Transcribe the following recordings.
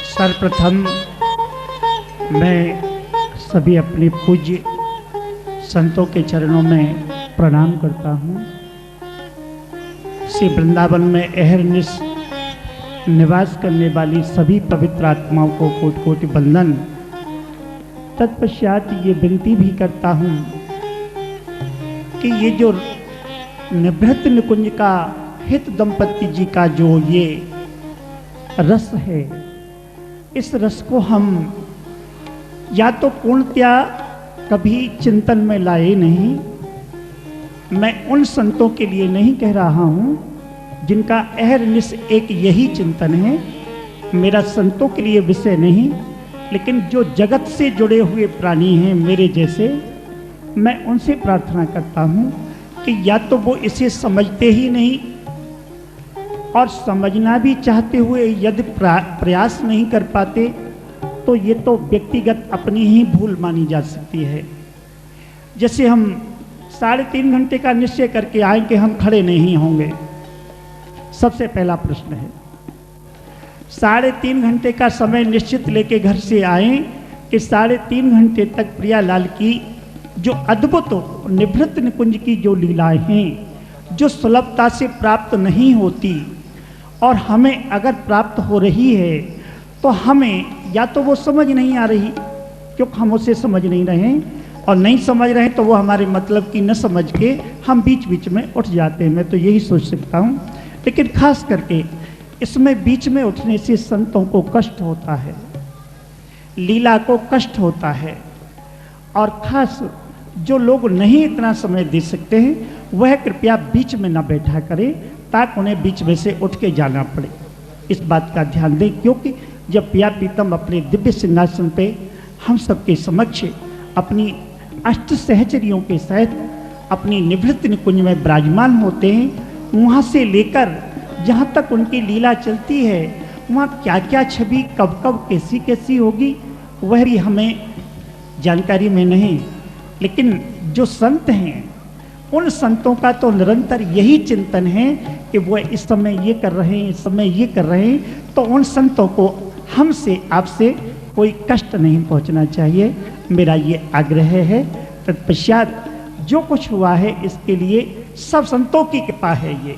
सर्वप्रथम मैं सभी अपने पूज्य संतों के चरणों में प्रणाम करता हूँ। श्री वृंदावन में अहरनिश निवास करने वाली सभी पवित्र आत्माओं को कोटि कोटि वंदन। तत्पश्चात ये विनती भी करता हूँ कि ये जो निभृत निकुंज का हित दंपति जी का जो ये रस है, इस रस को हम या तो पूर्णतया कभी चिंतन में लाए नहीं। मैं उन संतों के लिए नहीं कह रहा हूँ जिनका अहरनिश एक यही चिंतन है, मेरा संतों के लिए विषय नहीं, लेकिन जो जगत से जुड़े हुए प्राणी हैं मेरे जैसे, मैं उनसे प्रार्थना करता हूँ कि या तो वो इसे समझते ही नहीं और समझना भी चाहते हुए यदि प्रयास नहीं कर पाते तो ये तो व्यक्तिगत अपनी ही भूल मानी जा सकती है। जैसे हम 3.5 घंटे का निश्चय करके आए कि हम खड़े नहीं होंगे, सबसे पहला प्रश्न है। 3.5 घंटे का समय निश्चित लेके घर से आए कि 3.5 घंटे तक प्रियालाल की जो अद्भुत निभृत निकुंज की जो लीलाएं हैं, जो सुलभता से प्राप्त नहीं होती और हमें अगर प्राप्त हो रही है तो हमें या तो वो समझ नहीं आ रही क्योंकि हम उसे समझ नहीं रहे हैं, और नहीं समझ रहे हैं तो वो हमारे मतलब की न समझ के हम बीच बीच में उठ जाते हैं। मैं तो यही सोच सकता हूँ, लेकिन खास करके इसमें बीच में उठने से संतों को कष्ट होता है, लीला को कष्ट होता है, और खास जो लोग नहीं इतना समय दे सकते हैं वह कृपया बीच में न बैठा करें ताकि उन्हें बीच में से उठ के जाना पड़े। इस बात का ध्यान दें, क्योंकि जब पिया प्रीतम अपने दिव्य सिंहासन पे हम सबके समक्ष अपनी अष्ट सहचरियों के सहित अपनी निभृत निकुंज में विराजमान होते हैं, वहाँ से लेकर जहाँ तक उनकी लीला चलती है वहाँ क्या क्या छवि कब कब कैसी कैसी होगी वह भी हमें जानकारी में नहीं, लेकिन जो संत हैं उन संतों का तो निरंतर यही चिंतन है कि वो इस समय ये कर रहे हैं, इस समय ये कर रहे हैं, तो उन संतों को हमसे आपसे कोई कष्ट नहीं पहुंचना चाहिए, मेरा ये आग्रह है। तत्पश्चात जो कुछ हुआ है इसके लिए सब संतों की कृपा है, ये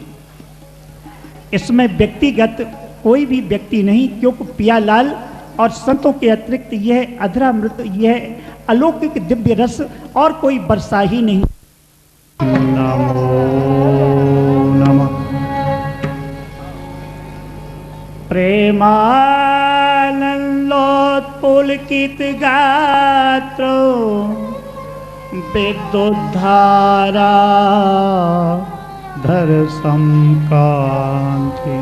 इसमें व्यक्तिगत कोई भी व्यक्ति नहीं, क्योंकि पियालाल और संतों के अतिरिक्त यह अधरामृत, यह अलौकिक दिव्य रस और कोई वर्षा ही नहीं। नमो नमः। प्रेमानंदोत्पुलकित गात्रो विद्युद्धारा धर समकांति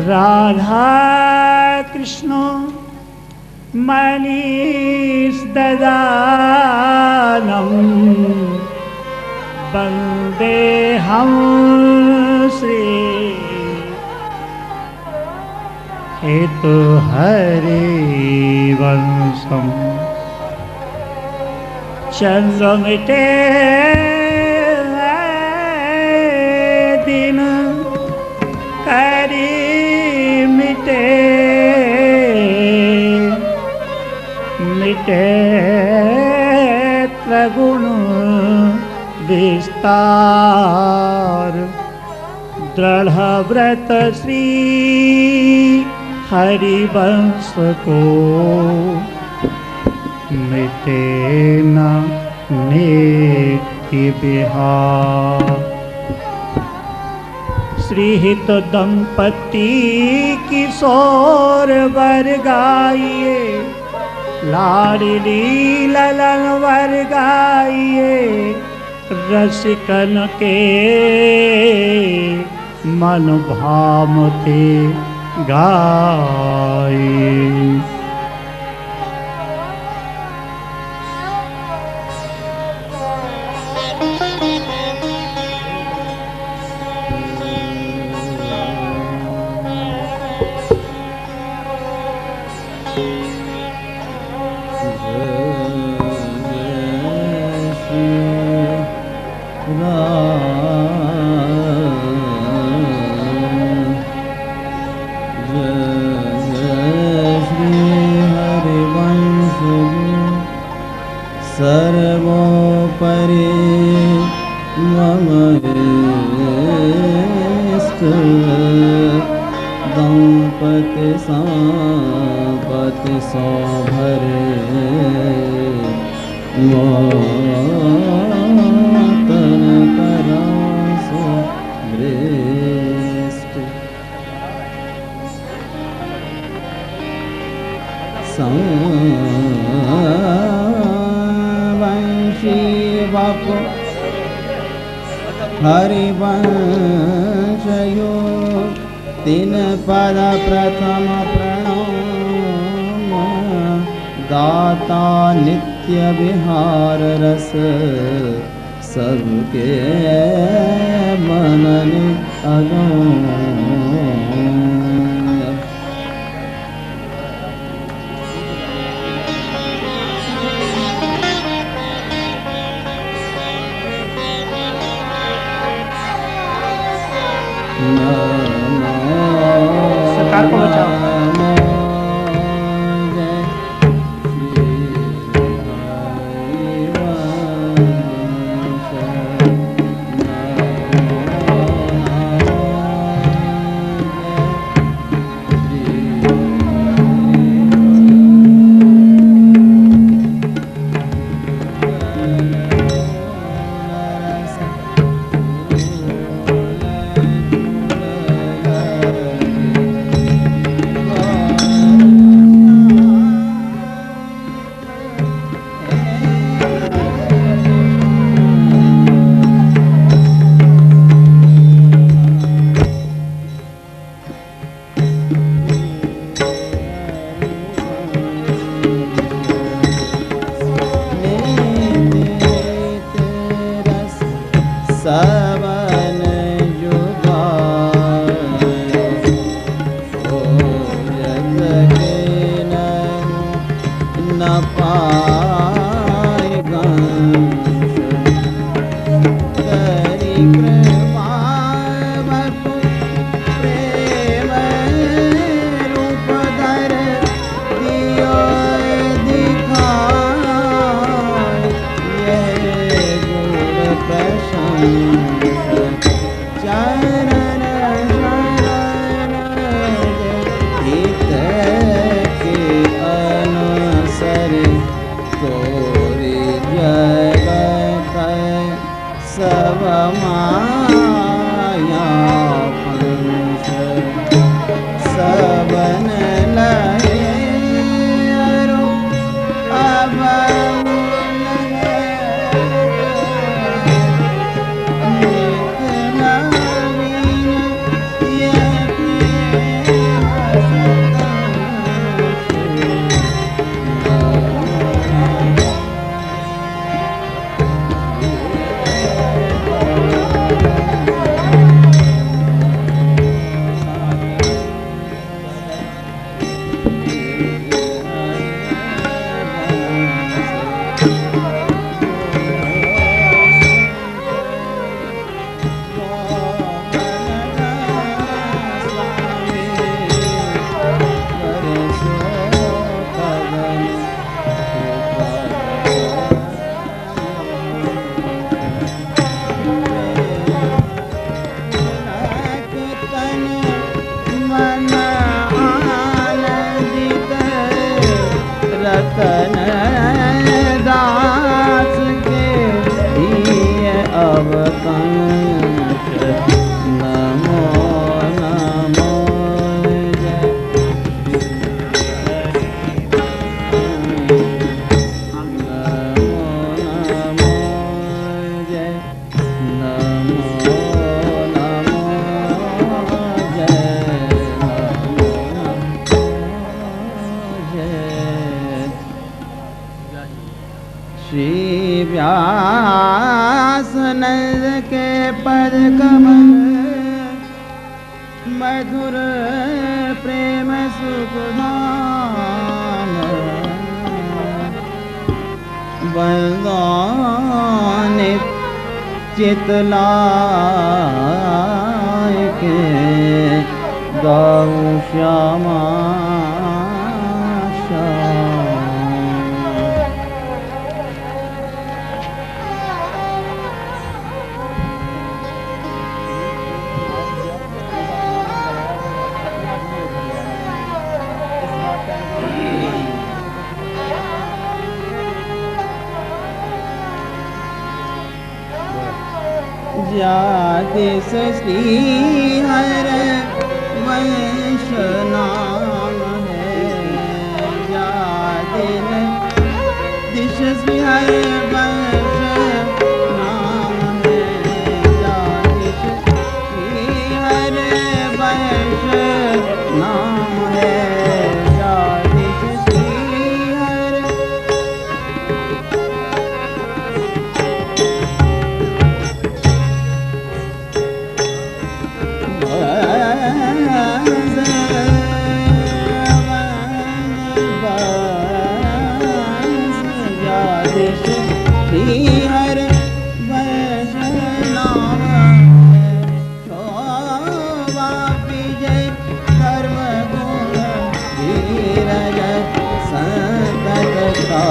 राधा कृष्ण मनीष ददानम वंदे हम श्री हेतु हरिवंशम। चंद्र मिटे दिन करी मिटे, मिटे त्रगुण विस्तार, दृढ़ व्रत श्री हरिवंश को मिटे न नेति बिहार। श्रीहित दंपति किशोर वर गाइए, लाडली ललन वर गाइए, रसिकन के मन भामते गाइए। दंपति संपति सौ भरे मोतन करा सो दृष्टि वंशी बापू हरिवंशयो तीन पद प्रथम प्रणाम दाता नित्य विहार रस सबके मनन अगम सरकार को बचाओ। सवन युगाय ओ जग के न पाए गंश करी कृपा बपु प्रेम रूप धर दियो दिखाय ये गुण प्रशंस चरण शरण हित के अनुसर तोरी जगत सब माया पंच सबन लय अरु अब रतन दास के दिए अवकाश नमो नमो जय नमो नमो जय नमो नमो जय श्री व्यास नंद के पद कमल मधुर प्रेम सुखदान वंदनित चितलाय के गौ श्यामा ज्यादिश श्री हर वंश नाम है ज्यादिन दिश श्री हर वंश नाम है ज्यादिश श्री हर वंश नाम है ज्यादिश श्री हर हर वंश नाम शोभा विजय धर्म गुण धीरज संतता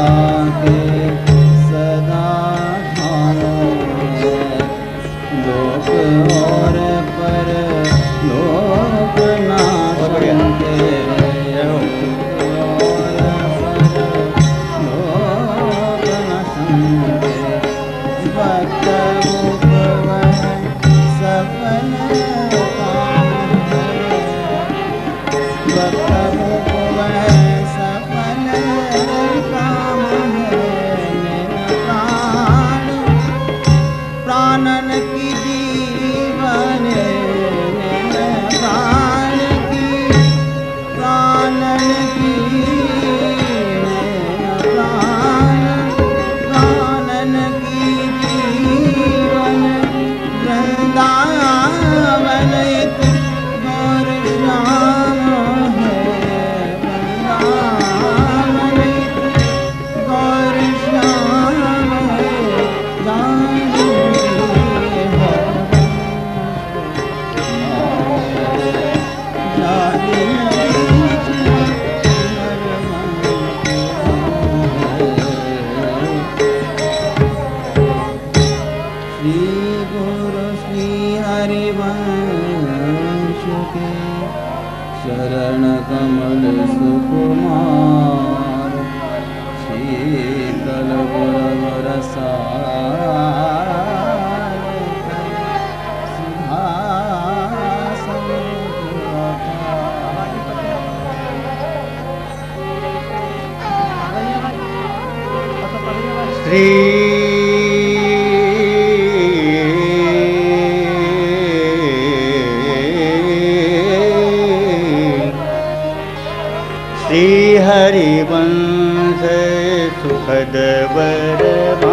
के सदा लोक और पर लोक नाशयन्ते प्राणन की जीवन प्राणन की प्राणन की जीवन वृंदावन गौर श्याम है वृंदावन गौर श्याम है शरण कमल सुकुमार शीतल श्री हरिवंश सुखद बरबान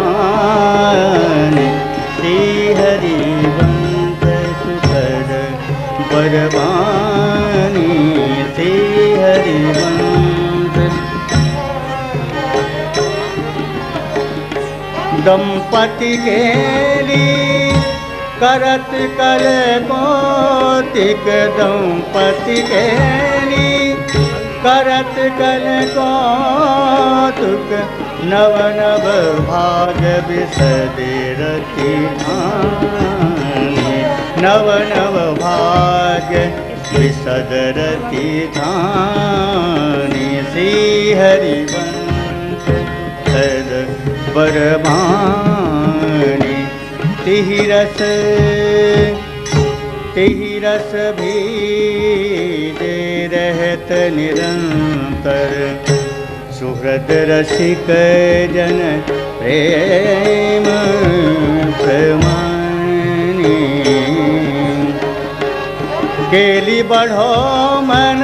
श्री हरिवंश सुखद बरबानी श्री हरिवंश दंपति केली करत कल कौतिक दंपति केली करत कल कौतुक नव नव भाग विसदे रति धानी नव नव भाग विसद रति धानी श्री हरिवंश सद बरबानी तिहि रस भी रहत निरंतर सुहृद रसिक जन प्रेम प्रमाणी केली बढ़ो मन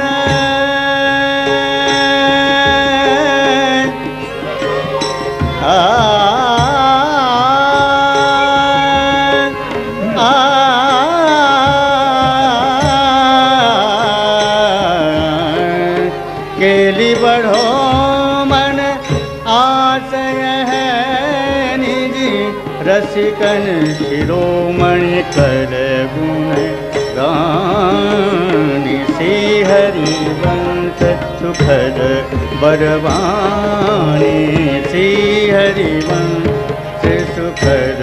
केली बढ़ो मन आशय है निजी रसिकन शिरोमणि कर गुण गानी श्री हरिवंश सुखद बरबानी श्री हरिवंश सुखद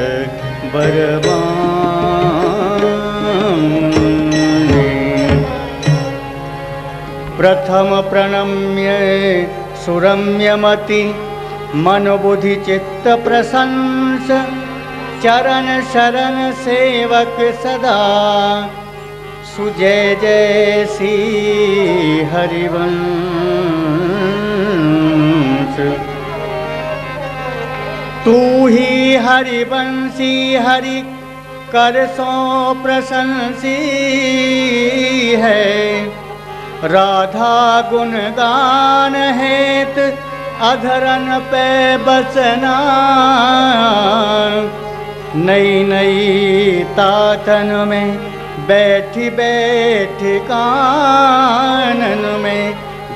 बरबानी प्रथम प्रणम्य सुरम्यमति मनोबुद्धि चित्त प्रशंस चरण शरण सेवक सदा सुजय जय श्री हरिवंश। तू ही हरिवंशी हरि कर सो प्रशंसी है। राधा गुण गान हेत अधरन पे बसना। नई नई तातन में बैठी बैठी कानन में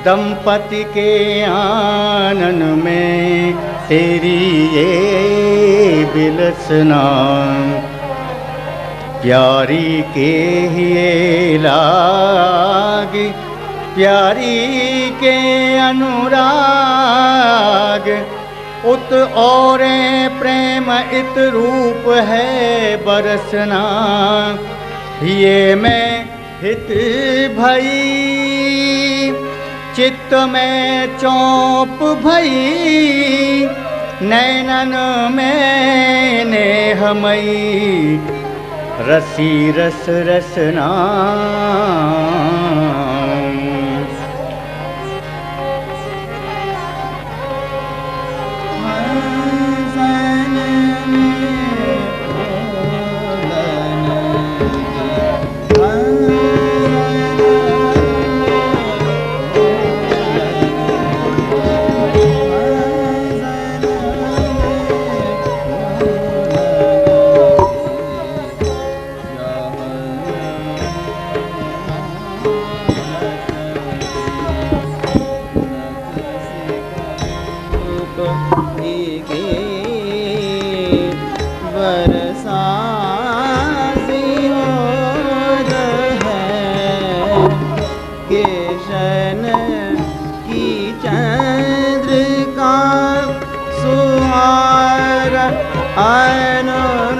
दंपति के आनन में तेरी ये बिलसना। प्यारी के ही लाग प्यारी के अनुराग उत और प्रेम इत रूप है बरसना। ये मैं हित भई चित्त में चौंप भई नैनन में नेहमयी रसी रस रसना।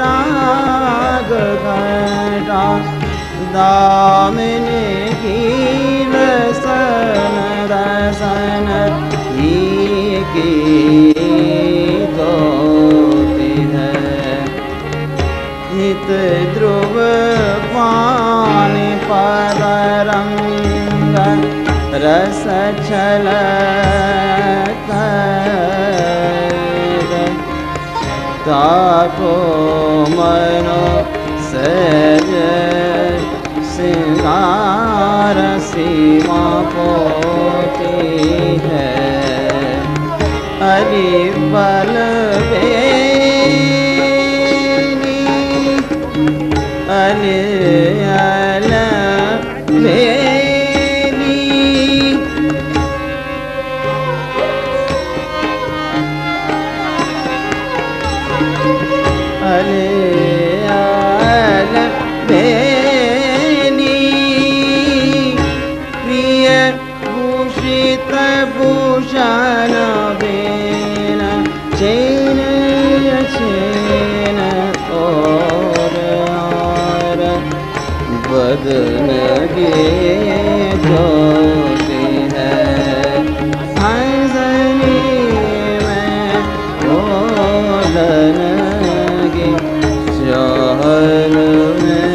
अनुराग घटा दामिन की रसन रसन की दोती है। हित ध्रुव पानी पर रंग रस छल ताको मनो सहज सिंगार सीमा पोती है। हरि बल बेनी अल अल बेनी अले आल बेनी प्रिय भूषित भूषण बेन चैन चैन और हार बदन गे जोते हैं। हंसनी में बोलन चहल में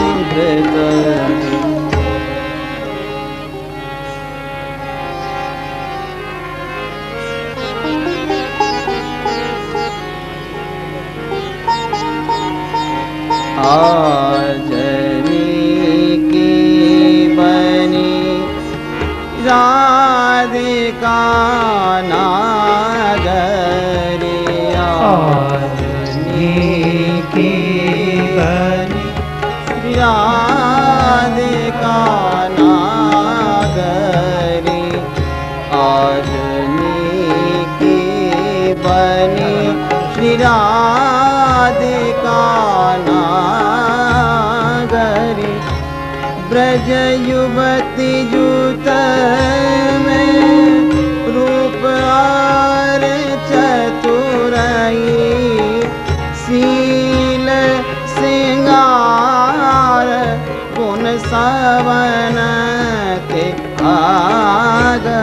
अमृत। आजनी की बनी राधिका नागरिया। की बनी राधिका नागरी। आजनी की बनी श्री राधिका नागरी। ब्रज युवती जूत में रूप और चतुराई। शील सिंगार गुण सवन के आगरिया।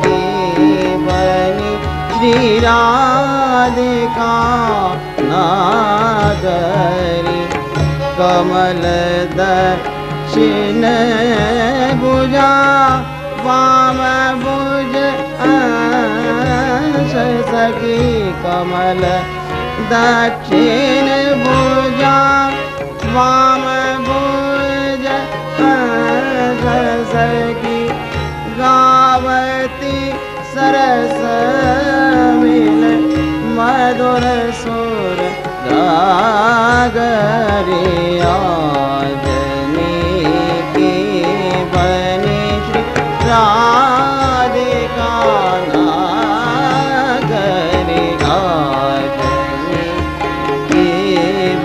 की बनी नागरी कमल दक्षिण भुजा वाम भुज सखी कमल दक्षिण भुजा वाम भुज सखी गावती सरस मिल मधुर सुर गागरी आजनी की बनी श्री राधिका नागरी आजनी की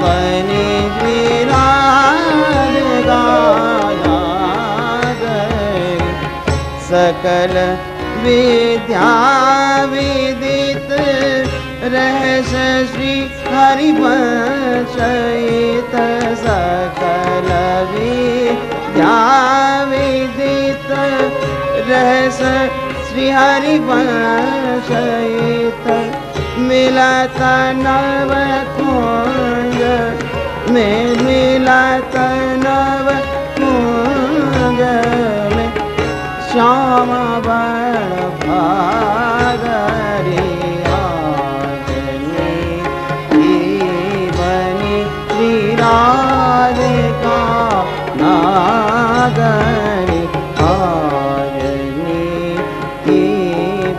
बनी श्री राधिका नागरी सकल विद्या विदित रहस्य श्री हरिवंशित सकल विद्या विदित रहस्य श्री हरिवंशित मिलत नव कुंज में मिलत नव कुंज में श्याम बड़ भागरी आजनी की बनी श्री राधिका नागरी आजनी की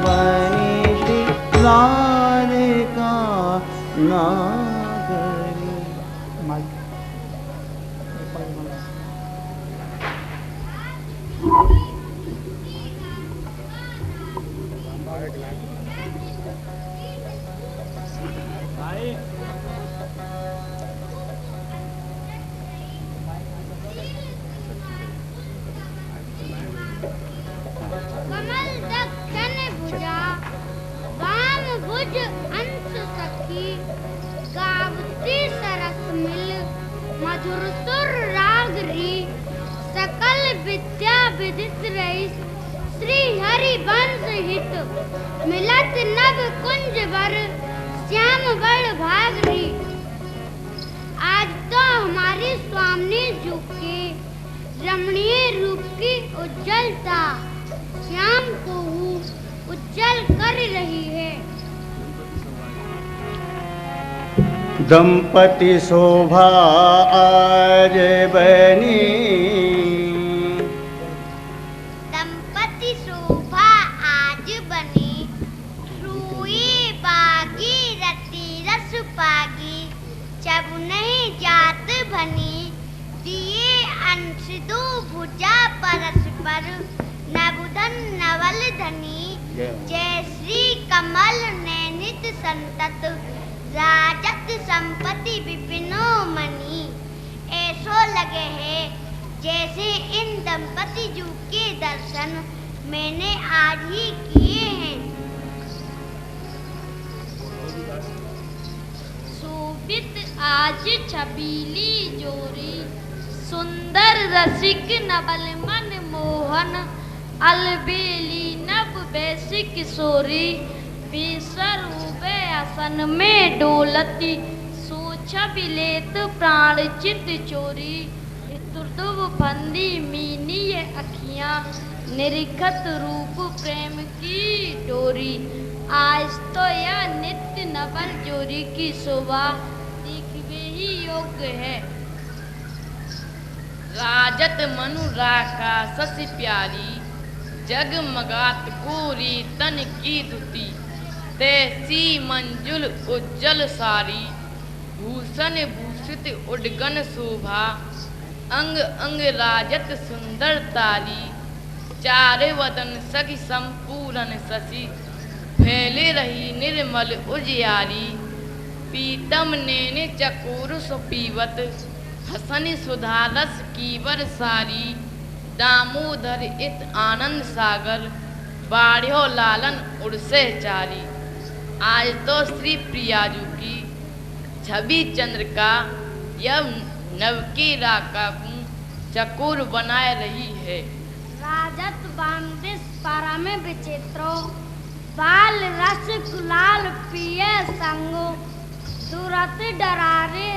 बनी श्री राधिका नागरी। कमल दक्षिण भुजा वाम भुज अंश सखी गावती सरस मिल मधुर सुर रागरी सकल विद्या विदित रईस श्री हरि वंश हित मिलत नव कुंज वर श्याम बड़ भागरी। आज तो हमारी स्वामिनी जी के रमणीय रूप की उज्जवलता श्याम को उज्जवल कर रही है। दंपति शोभा आज बनी दंपति शोभा आज बनी रूई बागी रति रस पागी जब नहीं जात भनी दिए अंश दो भुजा परस्पर नवधन नवल धनी जय श्री कमल नैनित संतत राजत संपत्ति विपिनो मणि। ऐसो लगे है जैसे इन दंपति जू के दर्शन मैंने आज ही किए हैं। शोभित आज छबीली जोरी सुंदर रसिक नवल मन मोहन अलबेली नव वैसी किशोरी विश्वरूपे आसन में डोलती सोच बिलेत प्राण चित चोरी तुर्दुव फंदी मीनी ये अखियां निरिखत रूप प्रेम की डोरी। आज तो यह नित्य नवल जोरी की शोभा दिखवे ही योग्य है। राजत मनु राका ससी प्यारी जगमगात कोरी तन की दुती तैसी मंजुल उज्जल सारी भूषण भूषित उडगन शोभा अंग अंग राजत सुंदर तारी चारे वदन सखी संपूर्ण शशि फैले रही निर्मल उजियारी पीतम नैने चकोर सुपीवत हसनी सुधारस कीवर सारी दामोदर इत आनंद सागर बाढ़ो लालन उड़से चारी। आज तो श्री प्रियाजू की छवि चंद्र का यह नवकी राका चकोर बनाए रही है। राजत बांदिस पारा में विचित्रो बाल रस गुलाल पिए संगो दुरत डरारे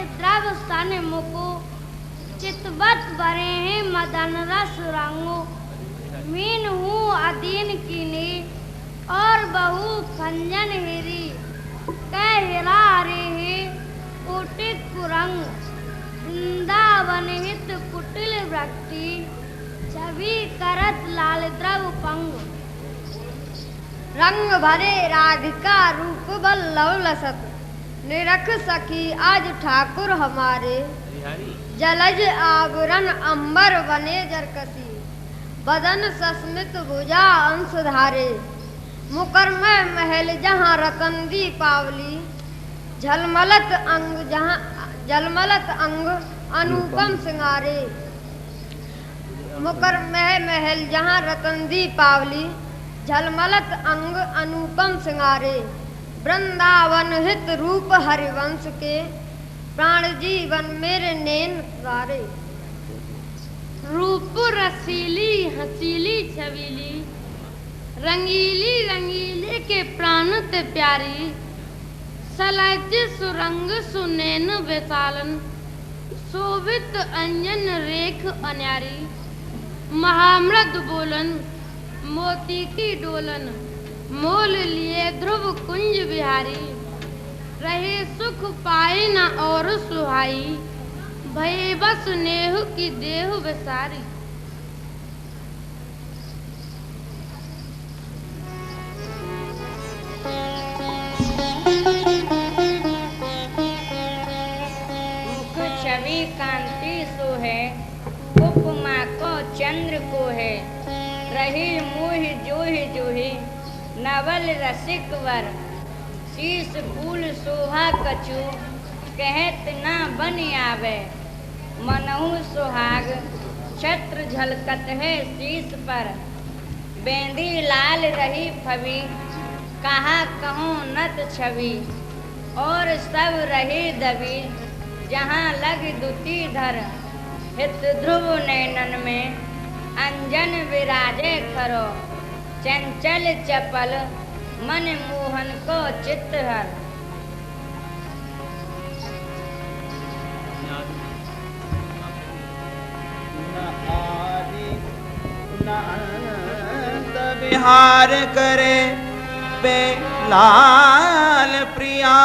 सन मुको, चितवत भरे हैं मदन रस रंगो। मीन हूँ अधीन कीनी और बहु खंजन हेरी, कह हिरा रे है कोटिक कुरंग। वृंदावन हित कुटिल वृत्ति, छवि करत लाल द्रव पंग। रंग भरे राधिका रूप बल्लव लसत, निरख सखी आज ठाकुर हमारे। जलज आवरण अंबर बने जरकसी, बदन सस्मित भुजा अंश धारे। मुकर में महल जहाँ रतन दी पावली, झलमलत अंग अनुपम सिंगारे। मुकर में महल जहाँ रतन दी पावली, झलमलत अंग अनुपम सिंगारे। वृंदावन हित रूप हरिवंश के, प्राण जीवन मेरे नैन गारे। रूप रसीली हसीली छबीली, रंगीली रंगीले के प्राण ते प्यारी। सलज सुरंग सुनैन विशालन, शोभित अंजन रेख अन्यारी। महामृद बोलन मोती की डोलन, मोल लिए ध्रुव कुंज बिहारी। रहे सुख पाए न और सुहाई, भये बस नेहु की देहु विसारी। मुख छवि कांति सो है, उपमा को चंद्र को है। रही मोह जोहि जोहि, नवल रसिक वर। शीश फूल शोभा कछु, कहत ना बन आवे। मनहु सुहाग छत्र झलकत है शीश पर। बेंदी लाल रही फवी, कहा कहूँ नत छवि। और सब रही दबी, जहाँ लग दुती धर। हित ध्रुव नैनन में, अंजन विराजे खरो। चंचल चपल, मन मोहन को चित्त हर। विहार करे पे लाल प्रिया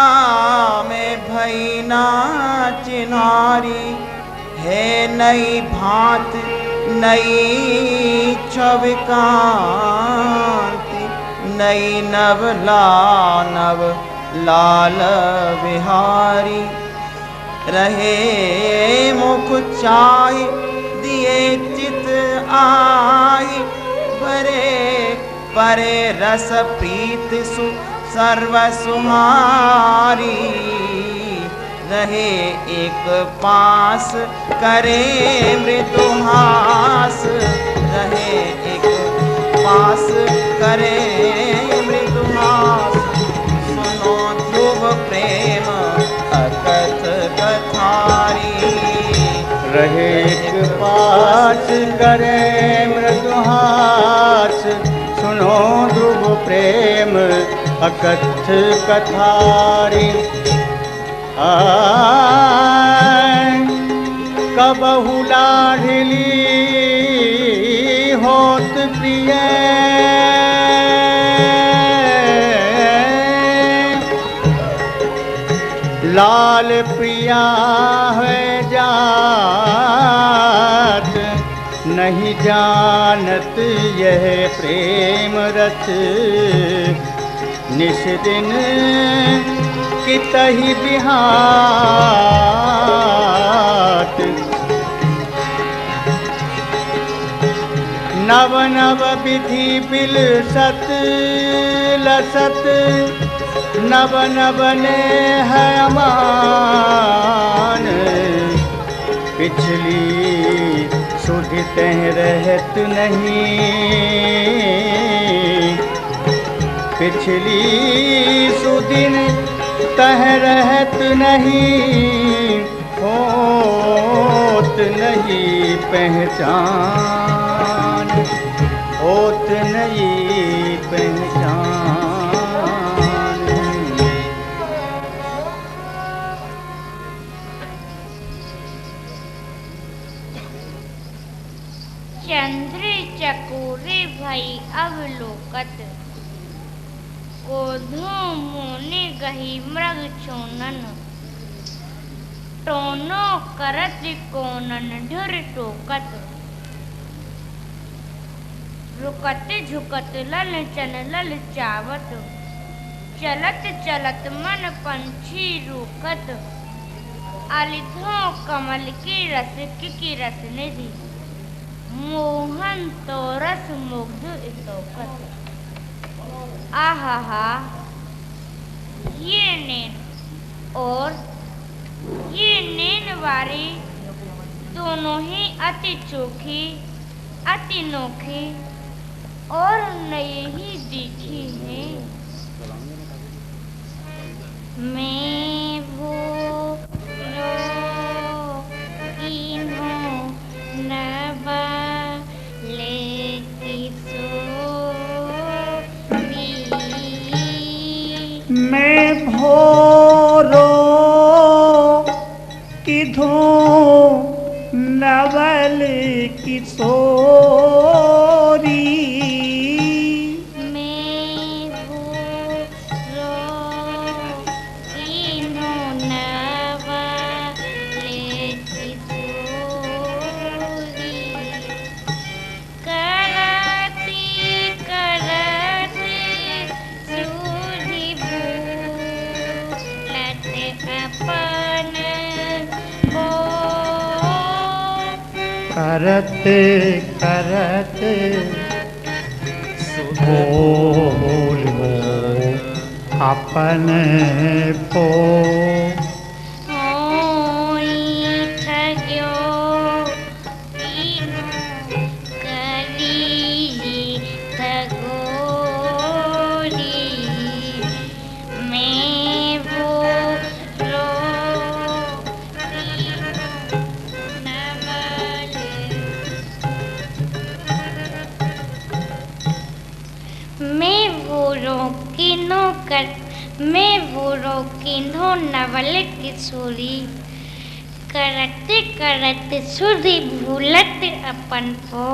में भई ना चिन्हारी। है नई भांत नई छवि कांति, नई नवला नव लाल विहारी। रहे मुख चाहि दिए चित आई, परे परे रस प्रीत सु सर्व सुहारी। रहे एक पास करे मृदुहास, रहे एक पास करे मृदुहास। सुनो ध्रुव प्रेम अकथ कथारी। रहे एक पास करे मृदुहास, सुनो ध्रुव प्रेम अकथ कथारी। कबहु लाडली होत प्रिय, लाल प्रिया है जात। नहीं जानत यह प्रेम रथ, निश दिन कितहि बिहात। नव नव विधि बिलसत लसत, नव नव ने है अमान। पिछली सुधि तह रहत नहीं, पिछली सुदिन तह रहत नहीं। होत नहीं पहचान, होत नहीं पहचान। चंद्र चकोरे भई अवलोकत, कोधो मोने गही मृग चोनन, टोनो करत कोनन ढुर टोकत, रुकत झुकत लल चन लल चावत, चलत चलत मन पंछी रूकत, अलिथो कमल की रस निधि, मोहन तो रस मुग्ध इतोकत। आहा, ये नैन और ये नैन वारी दोनों ही अति चोखी, अति नोखी और नई ही दिखी है। मैं वो मैं भोरो किधो नवल किशोरी, मैं भोरो किधो नवल किशोरी, करती करती सूझी भूलत अपन को, करते करते भूल अपन को, मैं वो रोकिन्हो नवल किशोरी, करते करते सुधी भूलत अपन को,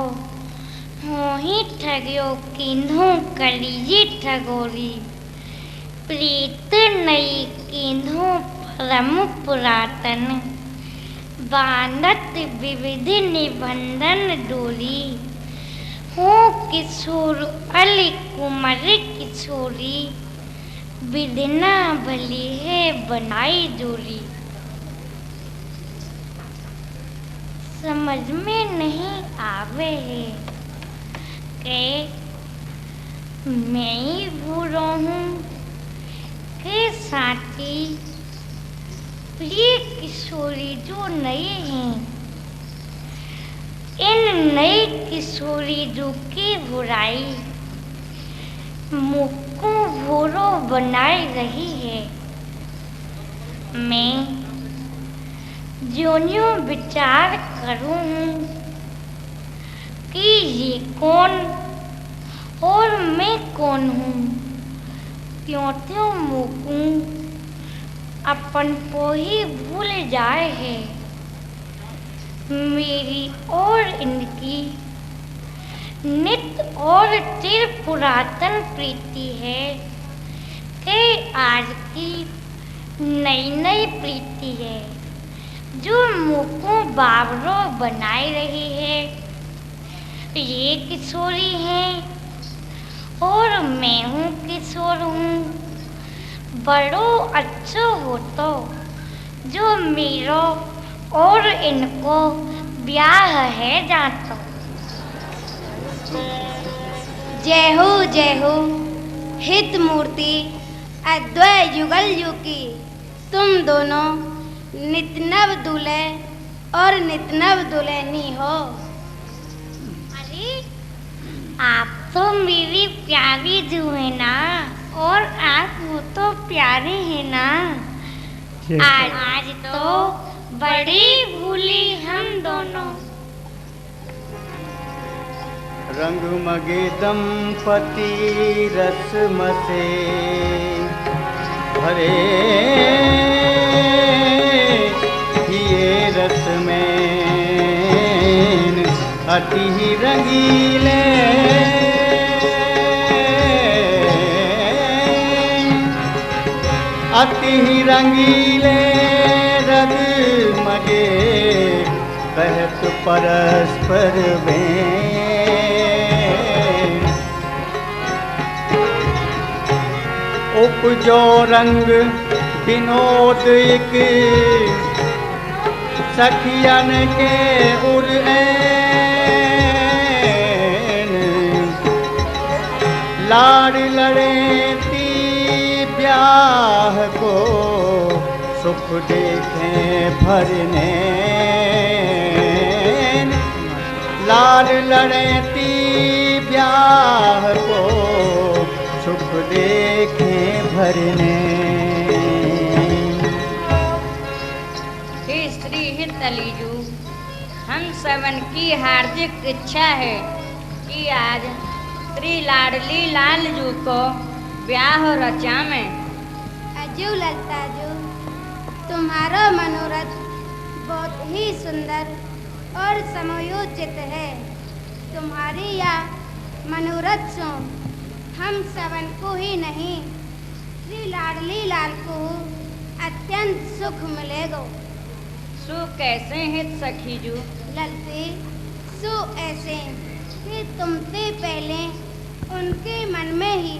हो ही ठगियो किन्हो कलीजी ठगोरी, प्रीत नई किन्हो परम पुरातन, बांधत विविध निबंधन डोरी, हो किशोर अली कुमार किशोरी, बिदना भली है बनाई दूरी। समझ में नहीं आवे है कि मैं ही भूलो हूँ के साथी प्रिय किशोरी जो नए हैं, इन नई किशोरी जो की बुराई मुझको भूरो बनाई रही है। मैं ज्यों विचार करूं कि ये कौन और मैं कौन हूँ, क्यों त्यों मुकूं अपन को ही भूल जाए है। मेरी और इनकी नित्य और चिर पुरातन प्रीति है कि आज की नई नई प्रीति है जो मुझको बावरो बनाई रही है। ये किशोरी हैं और मैं हूँ किशोर हूँ। बड़ो अच्छो हो तो जो मेरो और इनको ब्याह है जातो। जय हो हित मूर्ति अद्वय युगल युगी, तुम दोनों नितनव दूल्हे और नितनव दुल्हनी हो। अरे आप तो मेरी प्यारी जो है ना, और आप वो तो प्यारे हैं ना। आज तो बड़ी भूली हम दोनों। रंग मगे दंपति रस मसे भरे, ये रस में अति ही रंगीले अति ही रंगीले रग मगे बहत परस्पर में उपजो रंग विनोद एक सखियन के उड़ैन लाड़ लड़े ती ब्याह को सुख देखें भरने लाड़ लड़े ती ब्याह को सुख देखें भरने। हे श्री हित अलीजू, हम सबन की हार्दिक इच्छा है कि आज श्री लाडली लाल जू को ब्याह रचा में। अजू ललता जू, तुम्हारा मनोरथ बहुत ही सुंदर और समयोचित है। तुम्हारी यह मनोरथ सो हम सबन को ही नहीं, श्री लाडली लाल को अत्यंत सुख मिलेगा। सो कैसे हित सखी जू? ललते सो ऐसे कि तुमसे पहले उनके मन में ही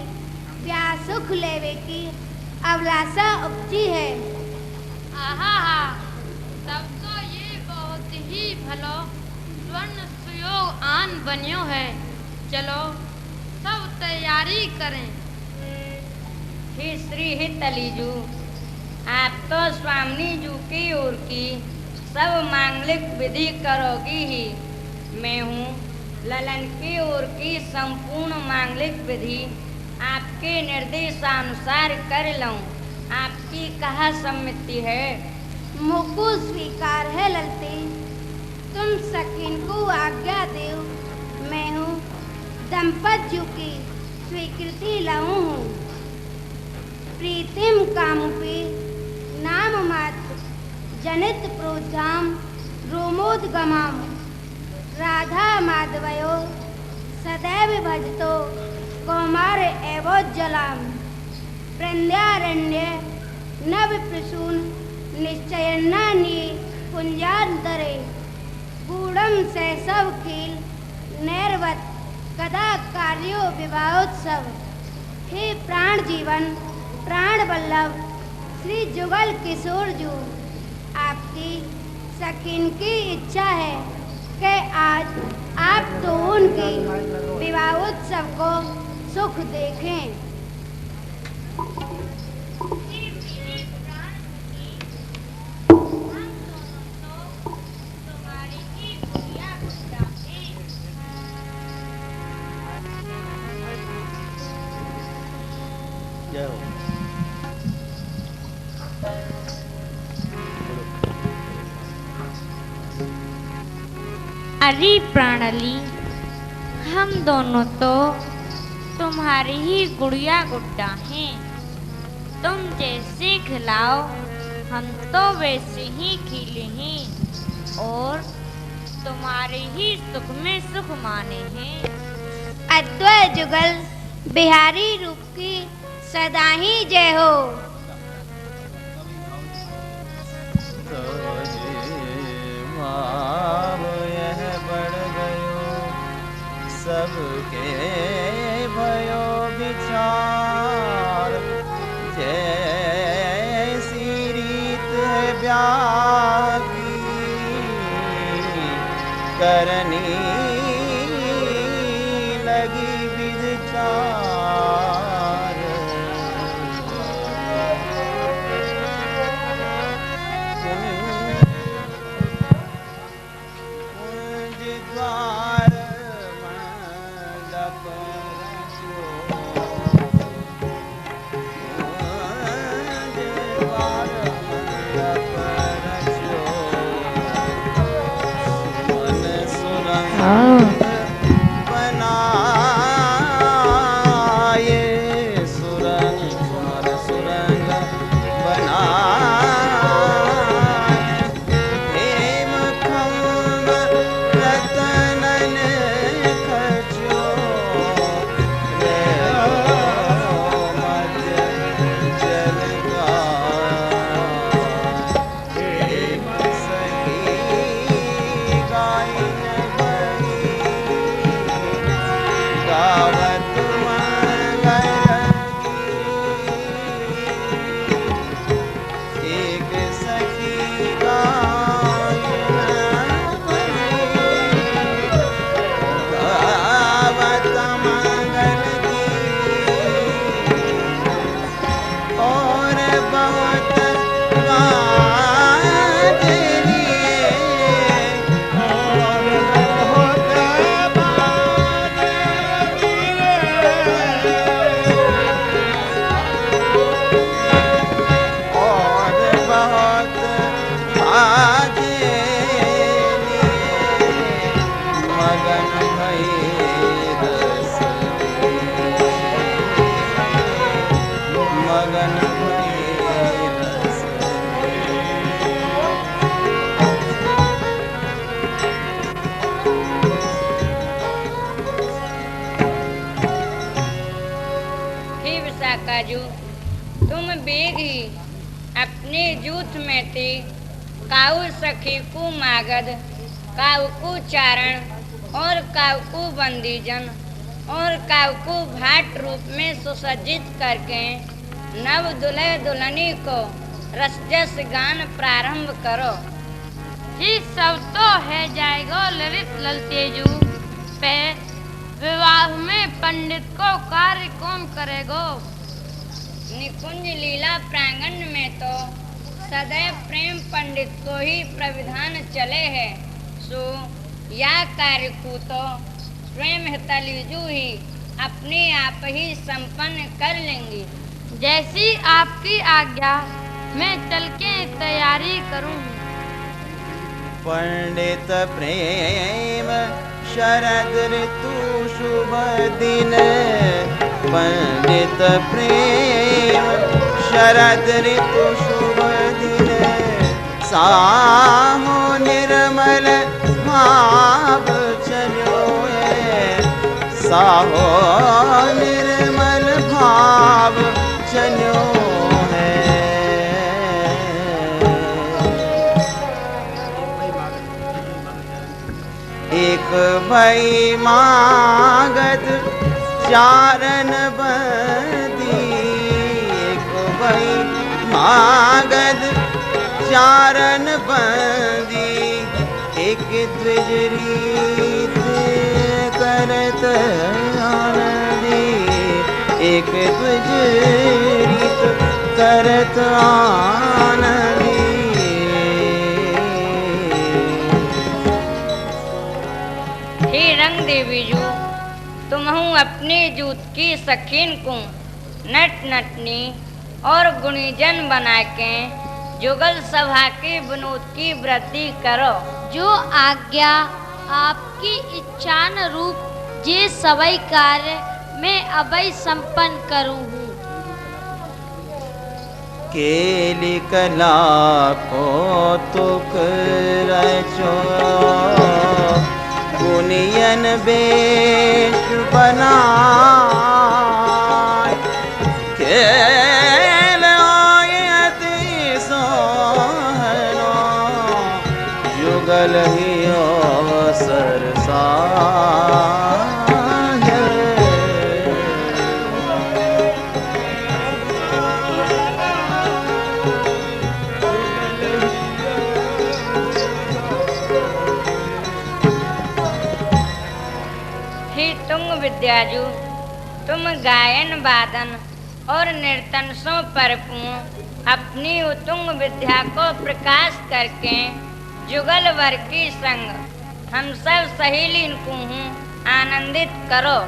ब्याह सुख लेवे की अभिलाषा उपजी है। आहा हा, तब तो ये बहुत ही भलो स्वर्ण सुयोग आन बनियो है। चलो सब तैयारी करें। हे श्री हित अलीजू, आप तो स्वामी जू की ओर की सब मांगलिक विधि करोगी ही। मैं हूँ ललन की ओर की संपूर्ण मांगलिक विधि आपके निर्देशानुसार कर लूँ। आपकी कहा सम्मति है? मुझको स्वीकार है ललते, तुम सकीन को आज्ञा देव। मैं हूँ दंपत जू की स्वीकृति लाऊं हूँ। प्रीतिम कामुपी नाम मात्र जनित प्रोद्धाम रोमोदगमाम राधा माधवयो सदैव भजतो कौमार एवोज्जलाम प्रन्द्यारण्य नव प्रसून निश्चयन्नानि कुंजांतरे गूढ़म सैसव खील नैर्वत कदा कार्यो विवाहोत्सव। हे प्राण जीवन प्राण वल्लभ श्री जुगल किशोर जू, आपकी सखीन की इच्छा है कि आज आप तो उनके विवाहोत्सव को सुख देखें। अरे प्राणली, हम दोनों तो तुम्हारी ही गुड़िया गुड्डा हैं। तुम जैसे खिलाओ हम तो वैसे ही खिले हैं और तुम्हारे ही सुख में सुख माने हैं। अद्वै जुगल बिहारी रूप की सदा ही जय हो। सबके भयो विचार जैसी रीत है ब्याह की करनी लगी विचार। बना यूथ में थी काऊ सखी को मागध, काऊ को चारण और काऊ को बंदीजन और काऊ को भाट रूप में सुसज्जित करके नव दुल्हे दुल्हनी को रसजस गान प्रारंभ करो। ही सब तो है जाएगा ललित ललतेजू पे, विवाह में पंडित को कार्य कौन करेगो। निकुंज लीला प्रांगण में तो सदैव प्रेम पंडित को ही प्रविधान चले है, सो या कार्य को तो स्वयं तलीजू ही अपने आप ही संपन्न कर लेंगी। जैसी आपकी आज्ञा, मैं चल के तैयारी करूं। पंडित प्रेम शरद ऋतु शुभ दिन, पंडित प्रेम शरद ऋतु शुभ दिन, साहो निर्मल भाव चलो है, साहो निर्मल भाव चलो है। एक भई मागध चारण बंदी, एक भई मागध चारण बंदी, एक द्विज रीत करत आनंदी, एक द्विज रीत करत आनंदी। हे रंग देवी जू, तुमहू अपने जूत की सखीन को नट नटनी और गुणीजन बना के जुगल सभा के विनोद की वृद्धि करो। जो आज्ञा आपकी इच्छानुरूप जे सवै कार्य मैं अवै संपन्न करूँ। केली कला कौतुक रचो, गुनियन बेश बनाए, खेल आयति सोहनो, जुगल ही अवसर साय। विद्याजू, तुम गायन वादन और नर्तन से परिपूर्ण अपनी उत्तुंग विद्या को प्रकाश करके जुगल वर्ग की संग हम सब सहेली को आनंदित करो।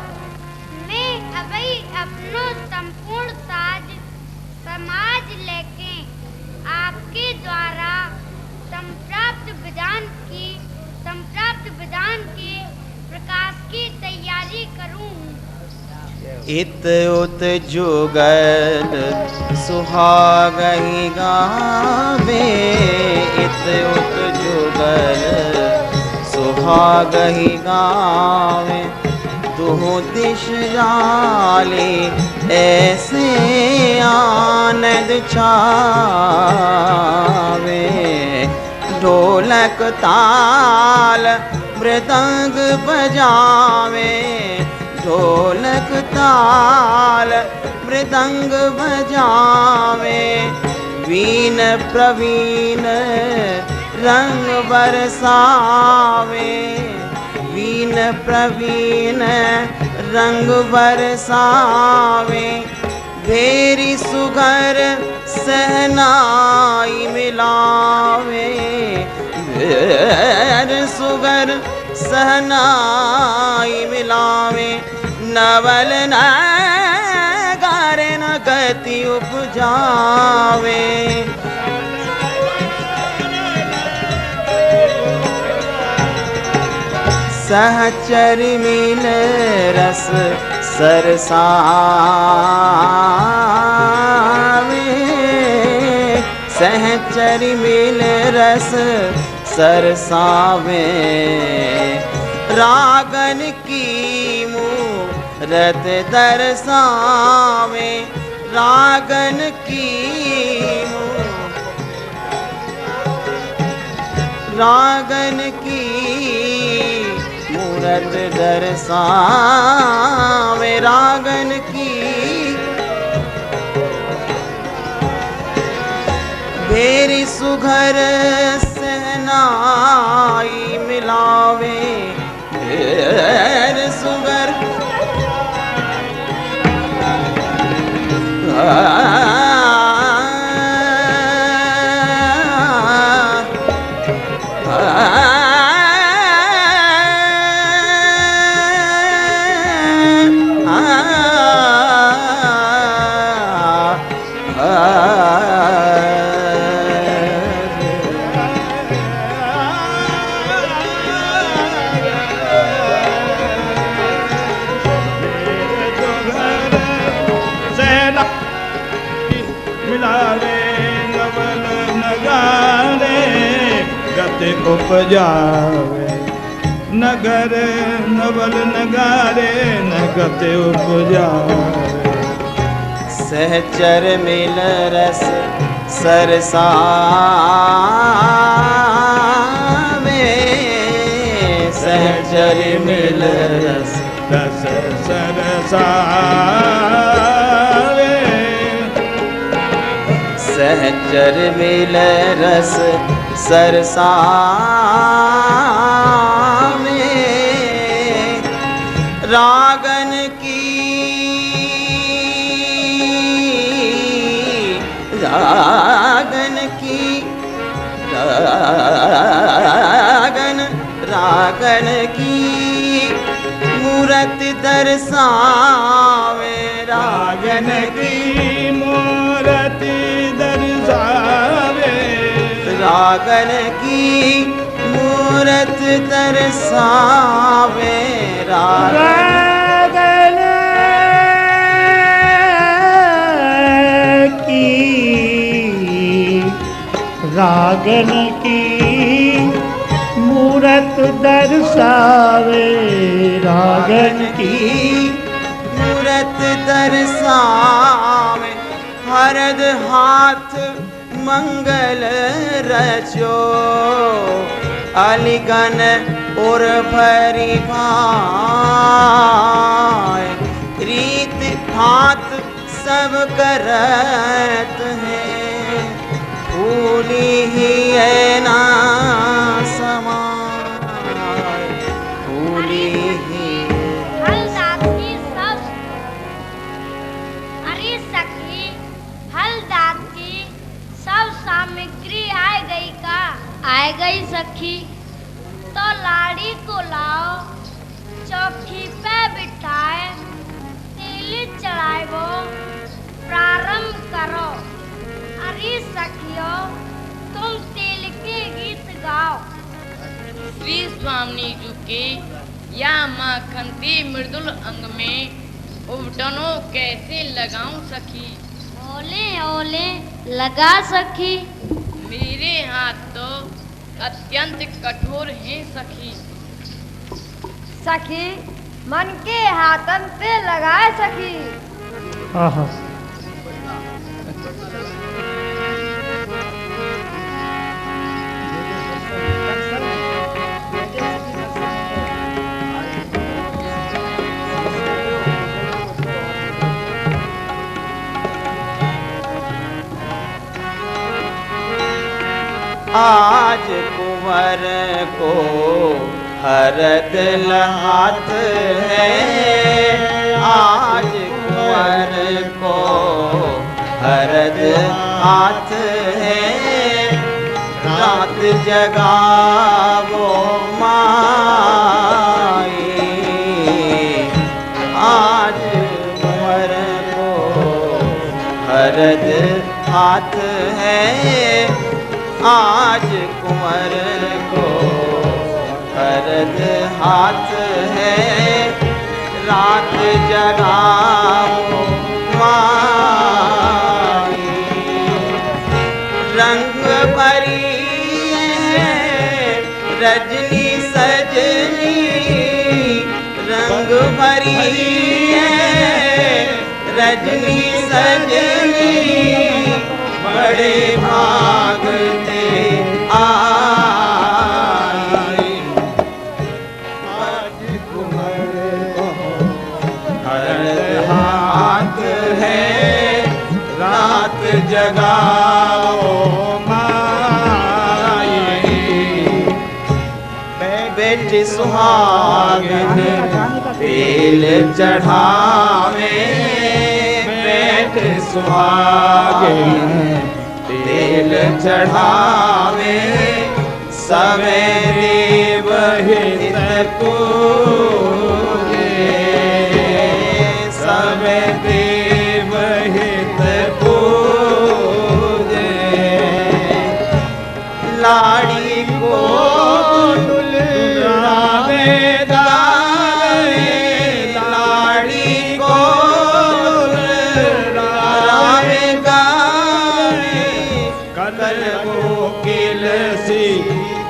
मैं अभी अपनो संपूर्ण साज समाज लेके आपके द्वारा संप्राप्त विधान की प्रकाश की तैयारी करूं। इत उत जुगल सुहागहि गावे, इत उत जुगल सुहागहि गावे, दुहु दिश जाले ऐसे आनंद छावे। ढोलक ताल मृदंग बजावे, ढोलक ताल मृदंग बजावे, वीण प्रवीण रंग बरसावे, वीण प्रवीण रंग बरसावे। भेरी सुगर सहनाई मिलावे, भेर सुगर सहनाई मिलावे। नवल नगारे न गति उपजावे, सहचर मिल रस सरसावे, सहचर मिल रस सरसावे। रागन की मूरत दर्शावे, रागन की रागन की मूरत दर्शावे, रागन की भेरी सुघर सहनाई मिलावे, ढेर सुघर मिलावे नवल नगारे गति उपजावे, नगर नवल नगारे न गति उपजावे। सहचर मिल रस सरसावे, सहचर मिल रस रस सरसावे, सहचर मिल रस सरसावे, रागन की रागन की रागन की मूरत दर्शावे, रागन की मूरत दर्शावे, रागन की मूरत दर्शावे, रागन की रागन की मूरत दर्शावे, रागन की मूरत दर्शावे, हरद हाथ मंगल रचो, अलिगन और भरी भाई, रीत हाथ सब करत हैं, फूली ही है ना समाय, फूली ही हलदात की सब अरे सखी, हलदात की सब सामग्री आ गई का? आ गई सखी। तो लाड़ी को लाओ, चौकी पे बिठाए, तेल चढ़ाए वो प्रारंभ करो। अरे सखियों, तुम तेल के गीत गाओ। श्री स्वामी जी के या माखनती मृदुल अंग में उबटनों कैसे लगाऊं सखी? ओले ओले लगा सखी। मेरे हाथ तो अत्यंत कठोर हैं सखी। सखी मन के हाथन से लगाए सखी। आहा आज कुंवर को हरद हाथ है, आज कुंवर को हरद हाथ है, रात जगावो माई, आज कुंवर को हरद हाथ है, आज कुंवर को हरद हाथ है, रात जगाओ माई, रंग भरी है रजनी सजनी, रंग भरी है रजनी सजनी, बड़े भाग ते आ जगाओ माई। बेटी सुहागन तेल चढ़ावे, बैठ सुहागन तेल चढ़ावे, सवे देव हित पूजे, सवे देव हित पूजे। लाड़ी को दुलावे गावे, लाड़ी को दुलावे गावे, कदर को किलसी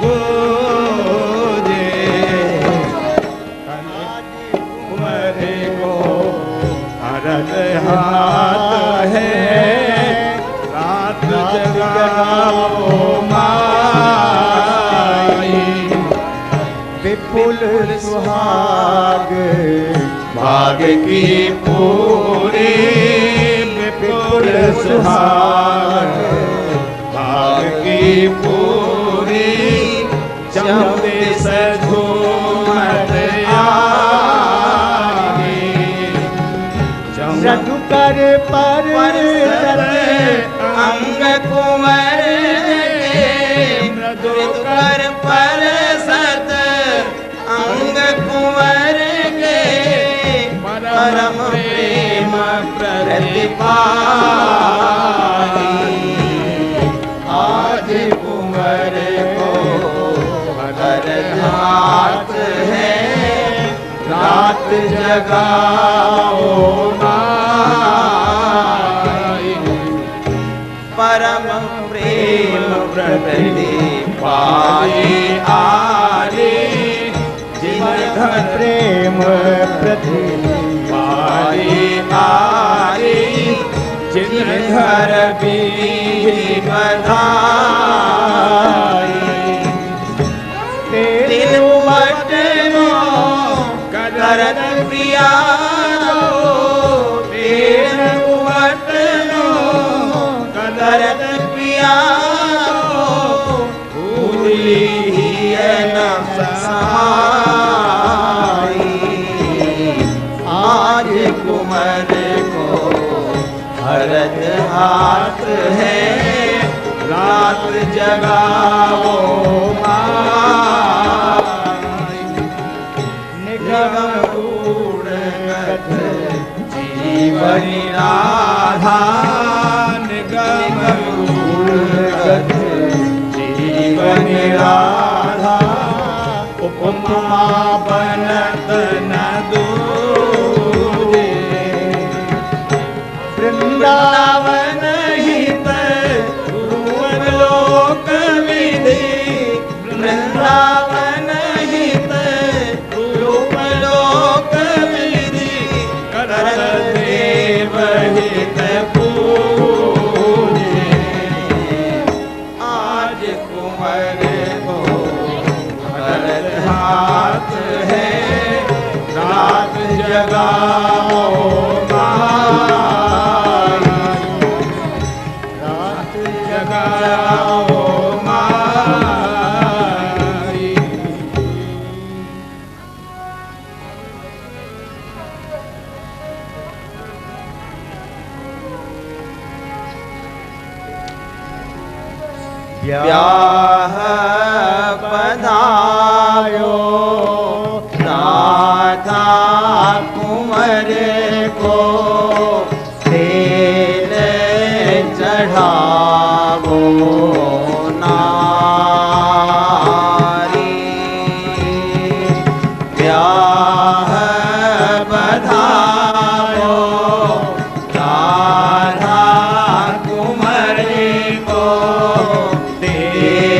गोजे। कुंवर को हरद हाथ है, रात जगाओ माई। विपुल सुहाग भाग की पूरी, विपुल सुहाग भाग की पूरी, चमते सझूमत आई। रघुकर पर अंग कुंवर के, मृदुकर पर सत अंग कुंवर के, परम प्रेम प्रतिपाली। आज कुंवर को हर हाथ है, रात जगाओ माई। परम प्रेम प्रतिपाली आली, जिन घर प्रेम प्रतिपाली आली, जिन घर बीवी बधाई। दिन बटनो करत प्रिया, दिन बटनो करत प्रिया, भूली न समाई। आज कुंवर को भरत हाथ है, रात जगाओ माई। निगम गूढ़ कथ जीवनी राधा, निगम गूढ़ कथ जीवनी राधा, उपमा बनत न दूजे। वृंदावन हित रूप लोक विधि, वृंदावन हित रूप लोक विधि, कर देव हित पूजे। आज कुंवर को भरत हाथ है, रात जगाओ माई। रात जगाओ माई। ब्याह बधायो राधा कुंवर को, तेल चढ़ावो नारी। ब्याह बधायो राधा कुंवर को, तेल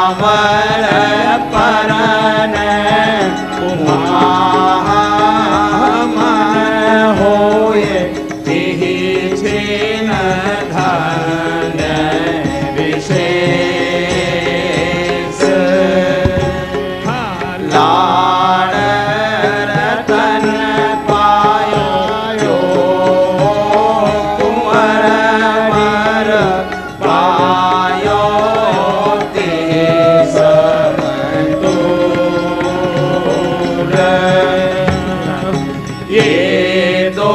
सावर परन उमा होए तिहि छिन धन्य विशेष लाड़ रतन पायो कुंवर वर पायो तिहि समतुल ये दो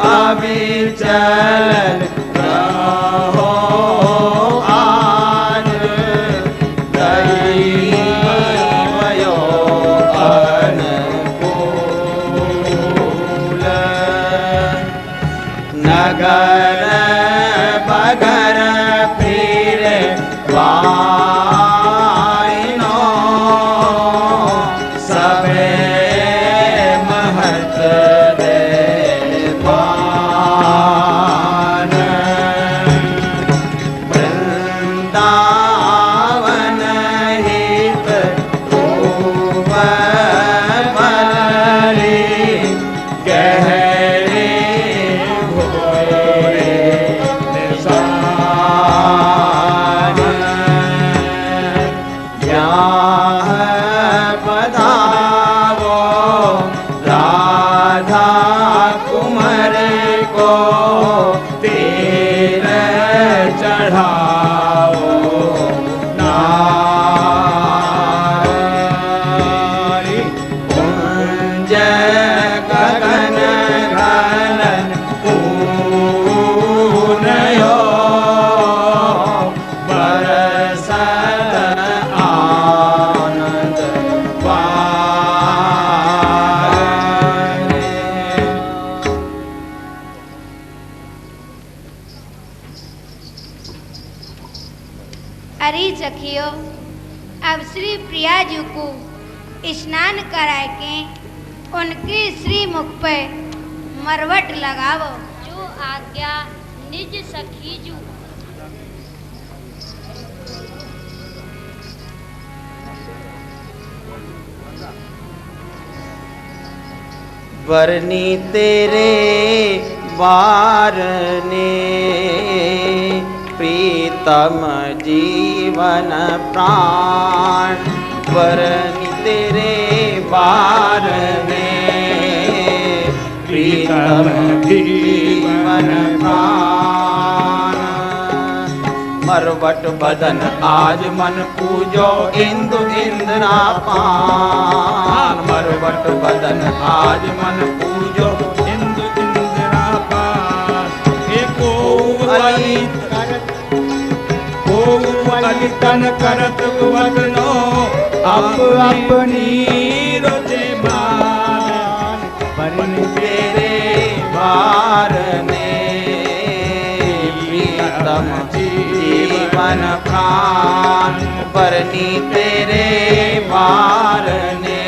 अविचल रहो आज दैवयो अनुकूल नगर बगर फिरे वाइनो सबे महत देवान वृंदावन हित खूब मलरी गहरे घोरे निशान यहाँ बधावो राधा कुंवर को तीर चढ़ाओ नारी कुंज गगन घन पूर्णयो बरसत आनंद पारे। अरे सखियो, अब श्री प्रिया जी को स्नान करा के उनके श्री मुख पे मरवट लगावो। जो आज्ञा निज सखी जू। वरनी तेरे वारने प्रीतम जीवन प्राण वरनी तेरे वारने प्रीतम जीवन प्राण मरवट बदन आज मन पूजो इंदु इंद्रा पान मरवट बदन आज मन पूजो इंदु इंद्रा पान एको अलितन करत वदनो अपनी रोजे मान बरन तेरे वारने प्रीतम जीवन प्राण बरनी तेरे वारने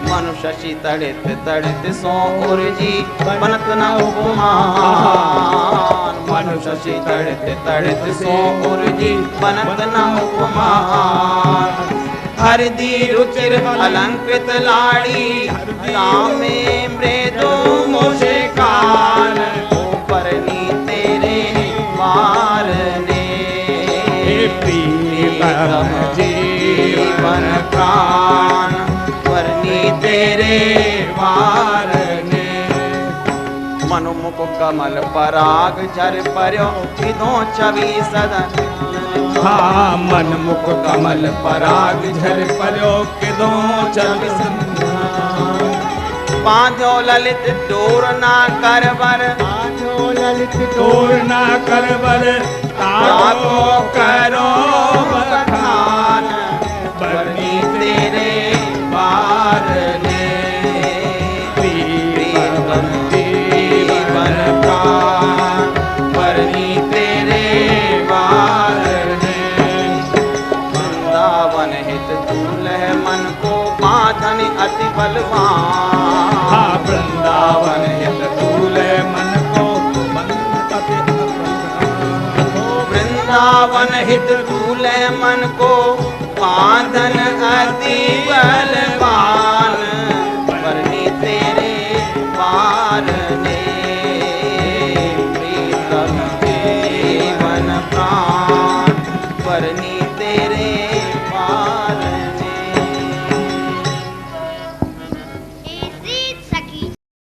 मनुष्य शशि तड़ित तड़ित सो उर्जी बनत न उपमान मनुष्य शशि तड़ित तड़ित सो उर्जी बनत न उपमान हरदी रुचिर अलंकृत लाड़ी रामे मृदो मोशे कान ऊपरनी तेरे वारने प्रीतम जीवन प्राण वरनी तेरे वारने मनुमुख कमल पराग झर पर्यो विदो छवि सदन हाँ मनमुख कमल पराग झर पर्यो किदो छवि बांधो ललित डोर ना करवर बांधो ललित डोर ना करवर ताको करो बखान बरनी तेरे वारने प्रीतम जीवन प्राण बरनी तेरे वारने वृंदावन हित दूल्ह मन को बांधन अति बलवान वृंदावन हित दूल्ह मन को वृंदावन हित दूल्हे मन को बांधन अति बल